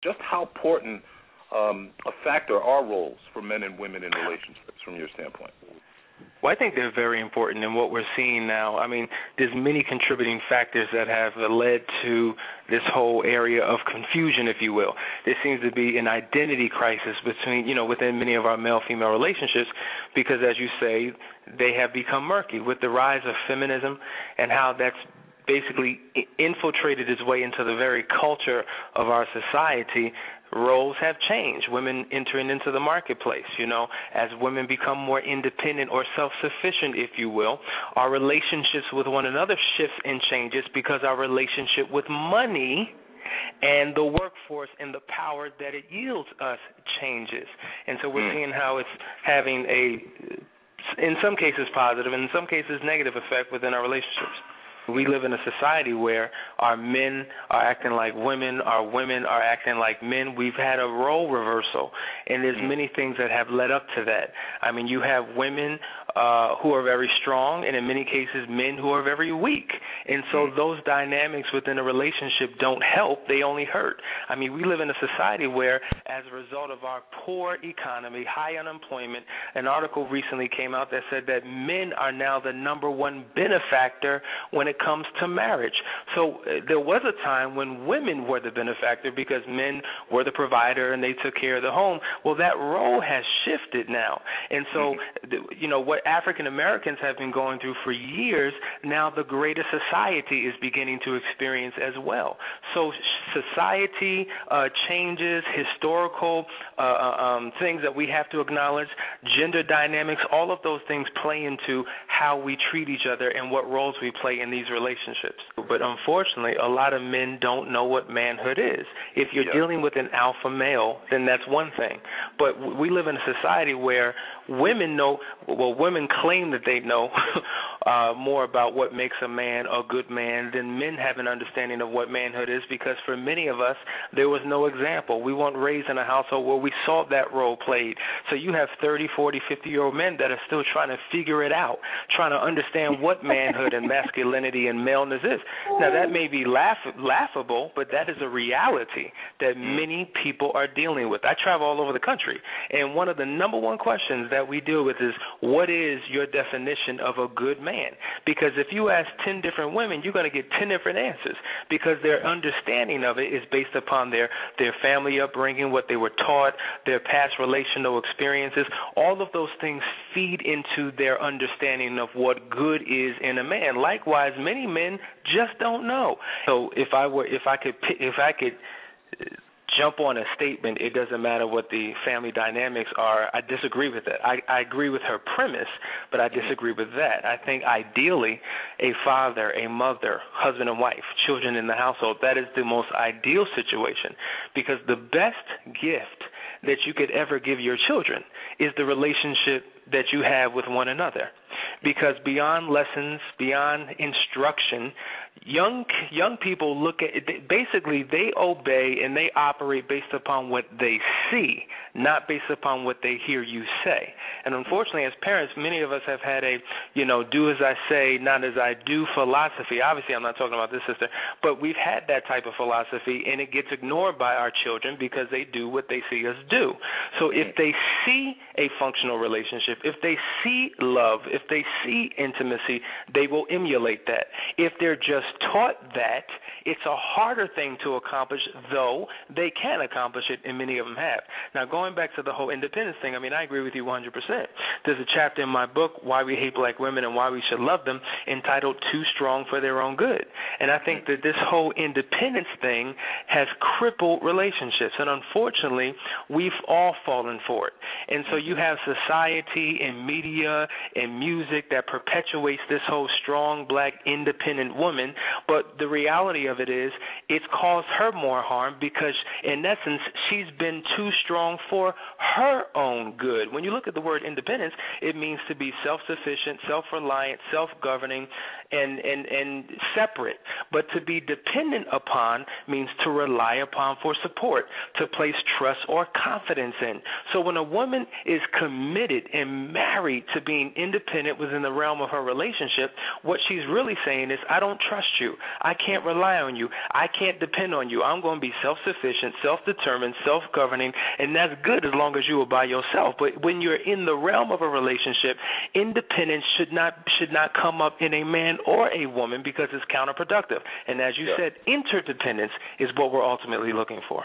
just how important a factor are roles for men and women in relationships from your standpoint? Well, I think they're very important in what we're seeing now. I mean, there's many contributing factors that have led to this whole area of confusion, if you will. There seems to be an identity crisis within many of our male-female relationships because, as you say, they have become murky with the rise of feminism and how that's basically infiltrated its way into the very culture of our society. Roles have changed. Women entering into the marketplace, as women become more independent or self-sufficient, if you will, our relationships with one another shifts and changes because our relationship with money and the workforce and the power that it yields us changes. And so we're seeing how it's having in some cases positive and in some cases negative effect within our relationships. We live in a society where our men are acting like women, our women are acting like men. We've had a role reversal, and there's many things that have led up to that. I mean, you have women who are very strong, and in many cases, men who are very weak. And so those dynamics within a relationship don't help, they only hurt. I mean, we live in a society where, as a result of our poor economy, high unemployment, an article recently came out that said that men are now the number one benefactor when it comes to marriage. So there was a time when women were the benefactor because men were the provider and they took care of the home. Well, that role has shifted now. And so, what African Americans have been going through for years, now the greater society is beginning to experience as well. So society changes, historical things that we have to acknowledge, gender dynamics, all of those things play into how we treat each other and what roles we play in these relationships. But unfortunately, a lot of men don't know what manhood is. If you're dealing with an alpha male, then that's one thing. But we live in a society where women women claim that they know more about what makes a man a good man than men have an understanding of what manhood is, because for many of us, there was no example. We weren't raised in a household where we saw that role played. So you have 30, 40, 50-year-old men that are still trying to figure it out, trying to understand what manhood and masculinity and maleness is. Now, that may be laughable, but that is a reality that many people are dealing with. I travel all over the country, and one of the number one questions that we deal with is, what is your definition of a good man? Because if you ask 10 different women, you're going to get 10 different answers, because their understanding of it is based upon their family upbringing, what they were taught, their past relational experiences. All of those things feed into their understanding of what good is in a man. Likewise, many men just don't know. So if I could jump on a statement, it doesn't matter what the family dynamics are, I disagree with that. I agree with her premise, but I disagree with that. I think ideally a father, a mother, husband and wife, children in the household, that is the most ideal situation, because the best gift that you could ever give your children is the relationship that you have with one another. Because beyond lessons, beyond instruction, young people look at it, basically they obey and they operate based upon what they see, not based upon what they hear you say. And unfortunately, as parents, many of us have had a, do as I say, not as I do philosophy. Obviously, I'm not talking about this, sister, but we've had that type of philosophy, and it gets ignored by our children because they do what they see us do. So if they see a functional relationship, if they see love, if they see intimacy, they will emulate that. If they're just taught that, it's a harder thing to accomplish, though they can accomplish it, and many of them have. Now, going back to the whole independence thing, I agree with you 100%. There's a chapter in my book, Why We Hate Black Women and Why We Should Love Them, entitled Too Strong for Their Own Good. And I think that this whole independence thing has crippled relationships, and unfortunately, we've all fallen for it. And so you have society and media and music that perpetuates this whole strong black independent woman, but the reality of it is it's caused her more harm because, in essence, she's been too strong for her own good. When you look at the word independence, it means to be self-sufficient, self-reliant, self-governing, and separate. But to be dependent upon means to rely upon for support, to place trust or confidence in. So when a woman is committed and married to being independent within the realm of her relationship, what she's really saying is, I don't trust trust you. I can't rely on you. I can't depend on you. I'm going to be self-sufficient, self-determined, self-governing, and that's good as long as you are by yourself. But when you're in the realm of a relationship, independence should not come up in a man or a woman because it's counterproductive. And as you said, interdependence is what we're ultimately looking for.